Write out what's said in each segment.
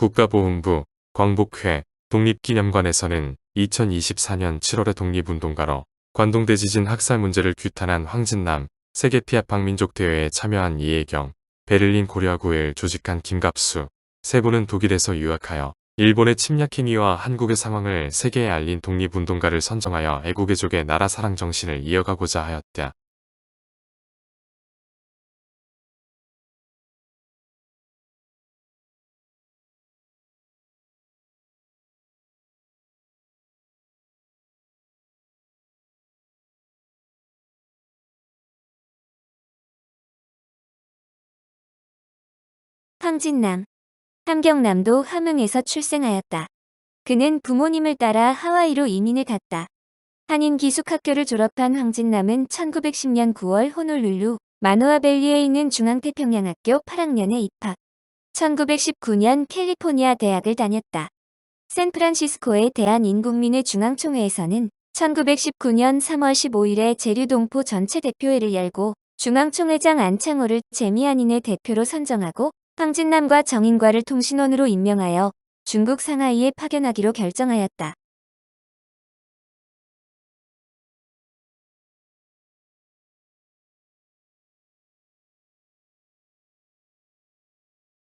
국가보훈부, 광복회, 독립기념관에서는 2024년 7월의 독립운동가로 관동대지진 학살 문제를 규탄한 황진남, 세계피압 방민족대회에 참여한 이혜경, 베를린 고려구를 조직한 김갑수, 세 분은 독일에서 유학하여 일본의 침략 행위와 한국의 상황을 세계에 알린 독립운동가를 선정하여 애국애족의 나라 사랑 정신을 이어가고자 하였다. 황진남, 함경남도 함흥에서 출생하였다. 그는 부모님을 따라 하와이로 이민을 갔다. 한인 기숙학교를 졸업한 황진남은 1910년 9월 호놀룰루, 마누아밸리에 있는 중앙태평양학교 8학년에 입학. 1919년 캘리포니아 대학을 다녔다. 샌프란시스코의 대한인국민회 중앙총회에서는 1919년 3월 15일에 제류동포 전체 대표회를 열고 중앙총회장 안창호를 재미한인의 대표로 선정하고 황진남과 정인과를 통신원으로 임명하여 중국 상하이에 파견하기로 결정하였다.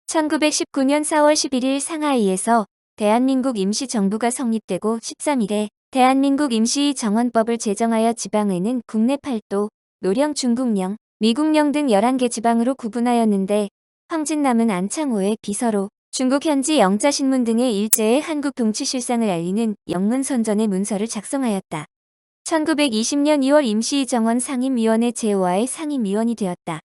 (1919년 4월 11일) 상하이에서 대한민국 임시정부가 성립되고 13일에 대한민국 임시정원법을 제정하여 지방의는 국내 8도, 노령 중국령, 미국령 등 11개 지방으로 구분하였는데 황진남은 안창호의 비서로 중국 현지 영자신문 등의 일제의 한국 동치 실상을 알리는 영문선전의 문서를 작성하였다. 1920년 2월 임시정원 상임위원회 제5화의 상임위원이 되었다.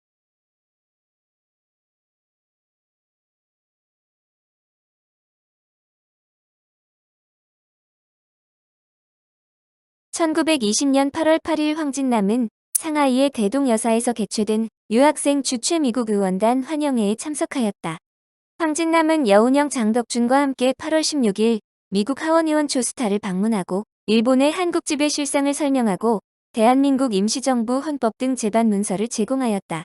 1920년 8월 8일 황진남은 상하이의 대동여사에서 개최된 유학생 주최 미국 의원단 환영회에 참석하였다. 황진남은 여운형 장덕준과 함께 8월 16일 미국 하원의원 초스타를 방문하고 일본의 한국지배 실상을 설명하고 대한민국 임시정부 헌법 등 제반 문서를 제공하였다.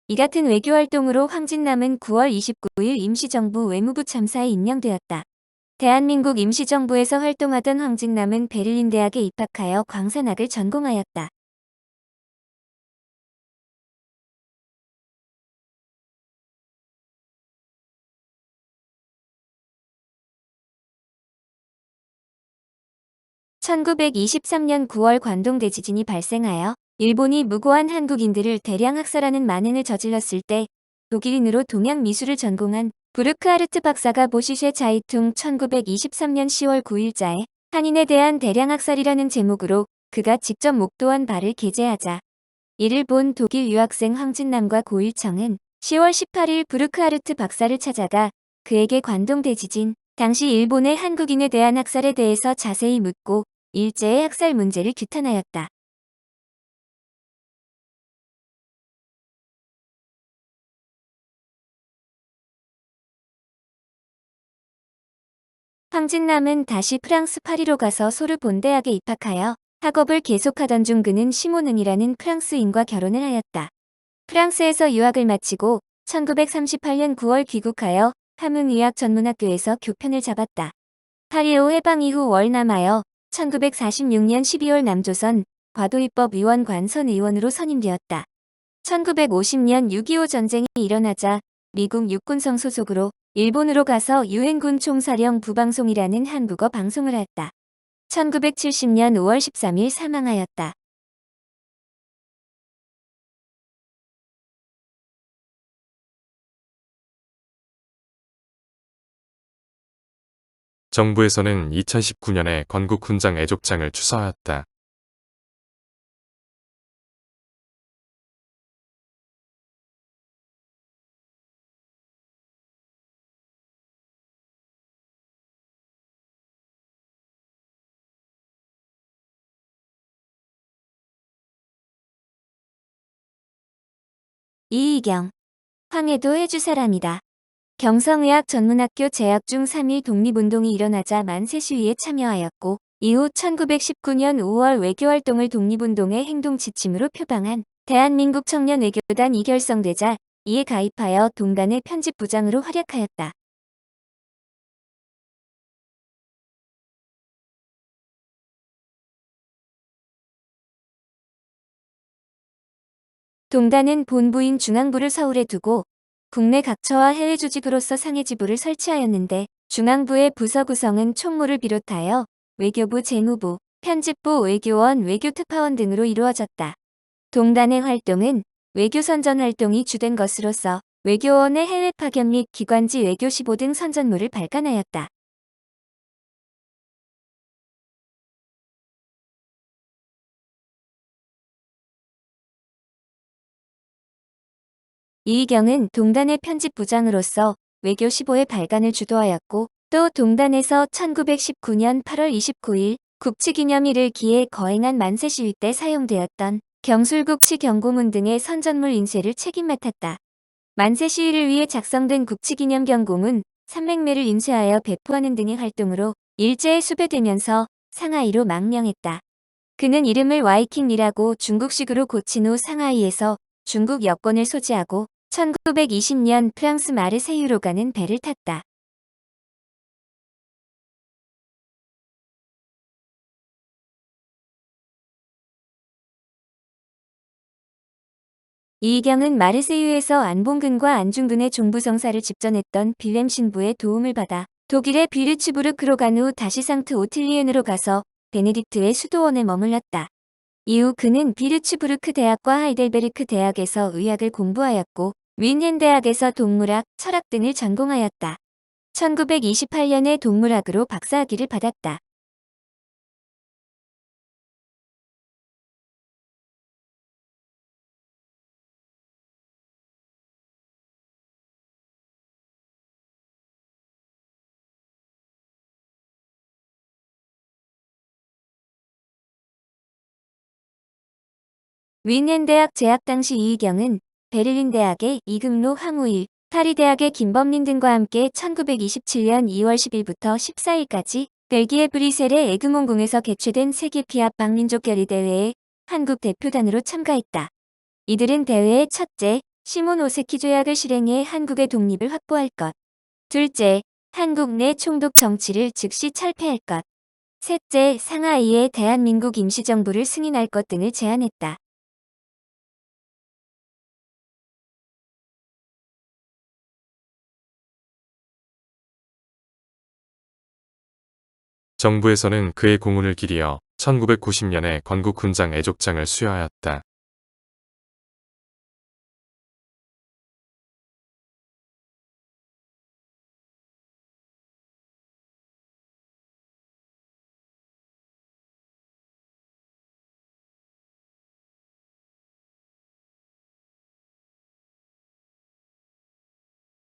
이 같은 외교활동으로 황진남은 9월 29일 임시정부 외무부 참사에 임명되었다. 대한민국 임시정부에서 활동하던 황진남은 베를린 대학에 입학하여 광산학을 전공하였다. (1923년 9월) 관동대지진이 발생하여 일본이 무고한 한국인들을 대량 학살하는 만행을 저질렀을 때 독일인으로 동양 미술을 전공한 부르크하르트 박사가 보시쉐 자이퉁 1923년 10월 9일자에 한인에 대한 대량 학살이라는 제목으로 그가 직접 목도한 바를 게재하자 이를 본 독일 유학생 황진남과 고일청은 10월 18일 부르크하르트 박사를 찾아가 그에게 관동대지진, 당시 일본의 한국인에 대한 학살에 대해서 자세히 묻고 일제의 학살 문제를 규탄하였다. 황진남은 다시 프랑스 파리로 가서 소르본 대학에 입학하여 학업을 계속하던 중 그는 시모는이라는 프랑스인과 결혼을 하였다. 프랑스에서 유학을 마치고 1938년 9월 귀국하여 함흥의학전문학교에서 교편을 잡았다. 파리오 해방 이후 월남하여 1946년 12월 남조선 과도입법 위원관 선 의원으로 선임되었다. 1950년 6.25 전쟁이 일어나자 미국 육군성 소속으로 일본으로 가서 유엔군 총사령 부방송이라는 한국어 방송을 했다. 1970년 5월 13일 사망하였다. 정부에서는 2019년에 건국훈장 애족장을 추서하였다. 이희경, 황해도 해주 사람이다. 경성의학 전문학교 재학 중 3.1 독립운동이 일어나자 만세 시위에 참여하였고 이후 1919년 5월 외교활동을 독립운동의 행동 지침으로 표방한 대한민국 청년외교단이 결성되자 이에 가입하여 동단의 편집부장으로 활약하였다. 동단은 본부인 중앙부를 서울에 두고 국내 각처와 해외 조직으로서 상해지부를 설치하였는데 중앙부의 부서 구성은 총무를 비롯하여 외교부, 재무부, 편집부, 외교원, 외교특파원 등으로 이루어졌다. 동단의 활동은 외교 선전 활동이 주된 것으로서 외교원의 해외 파견 및 기관지 외교 15등 선전물을 발간하였다. 이희경은 동단의 편집부장으로서 외교 15회 발간을 주도하였고 또 동단에서 1919년 8월 29일 국치기념일을 기해 거행한 만세 시위 때 사용되었던 경술국치 경고문 등의 선전물 인쇄를 책임 맡았다. 만세 시위를 위해 작성된 국치기념 경고문 300매를 인쇄하여 배포하는 등의 활동으로 일제에 수배되면서 상하이로 망명했다. 그는 이름을 와이킹리라고 중국식으로 고친 후 상하이에서 중국 여권을 소지하고 1920년 프랑스 마르세유로 가는 배를 탔다. 이희경은 마르세유에서 안봉근과 안중근의 종부성사를 집전했던 빌렘 신부의 도움을 받아 독일의 비르츠부르크로 간 후 다시 상트 오틸리엔으로 가서 베네딕트의 수도원에 머물렀다. 이후 그는 비르츠부르크 대학과 하이델베르크 대학에서 의학을 공부하였고 윈헨 대학에서 동물학, 철학 등을 전공하였다. 1928년에 동물학으로 박사학위를 받았다. 윈헨 대학 재학 당시 이희경은 베를린 대학의 이금로 황우일, 파리 대학의 김범린 등과 함께 1927년 2월 10일부터 14일까지 벨기에 브뤼셀의 에그몽궁에서 개최된 세계 피합 방민족 결의 대회에 한국 대표단으로 참가했다. 이들은 대회의 첫째, 시몬 오세키 조약을 실행해 한국의 독립을 확보할 것. 둘째, 한국 내 총독 정치를 즉시 철폐할 것. 셋째, 상하이에 대한민국 임시정부를 승인할 것 등을 제안했다. 정부에서는 그의 공훈을 기리어 1990년에 건국 훈장 애족장을 수여하였다.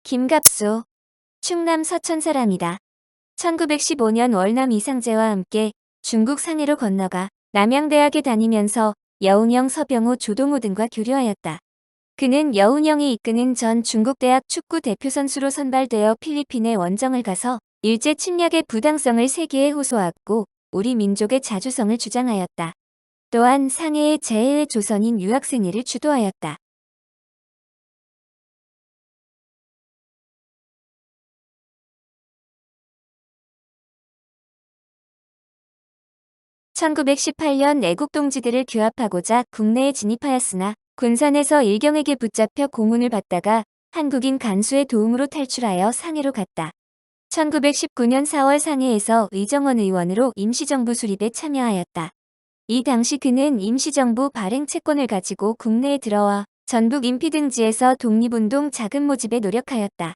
김갑수, 충남 서천 사람이다. 1915년 월남 이상제와 함께 중국 상해로 건너가 남양대학에 다니면서 여운형, 서병호, 조동호 등과 교류하였다. 그는 여운형이 이끄는 전 중국대학 축구 대표 선수로 선발되어 필리핀의 원정을 가서 일제 침략의 부당성을 세계에 호소하고 우리 민족의 자주성을 주장하였다. 또한 상해의 재해외 조선인 유학생회를 주도하였다. 1918년 애국동지들을 규합하고자 국내에 진입하였으나 군산에서 일경에게 붙잡혀 고문을 받다가 한국인 간수의 도움으로 탈출하여 상해로 갔다. 1919년 4월 상해에서 의정원 의원으로 임시정부 수립에 참여하였다. 이 당시 그는 임시정부 발행 채권을 가지고 국내에 들어와 전북 인피등지에서 독립운동 자금 모집에 노력하였다.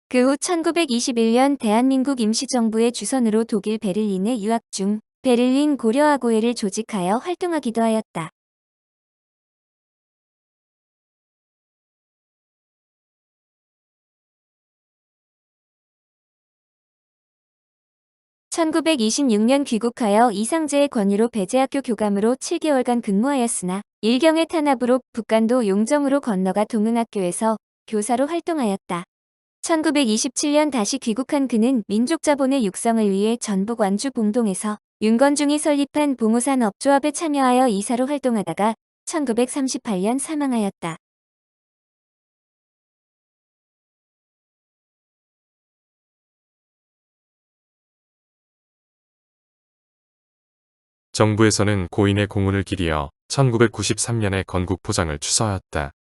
그 후 1921년 대한민국 임시정부의 주선으로 독일 베를린에 유학 중 베를린 고려학우회를 조직하여 활동하기도 하였다. 1926년 귀국하여 이상제의 권유로 배재학교 교감으로 7개월간 근무하였으나 일경의 탄압으로 북간도 용정으로 건너가 동흥학교에서 교사로 활동하였다. 1927년 다시 귀국한 그는 민족자본의 육성을 위해 전북 완주 봉동에서 윤건중이 설립한 봉우산 업조합에 참여하여 이사로 활동하다가 1938년 사망하였다. '정부에서는 고인의 공훈을 기리어 1993년에 건국 포장을 추서하였다.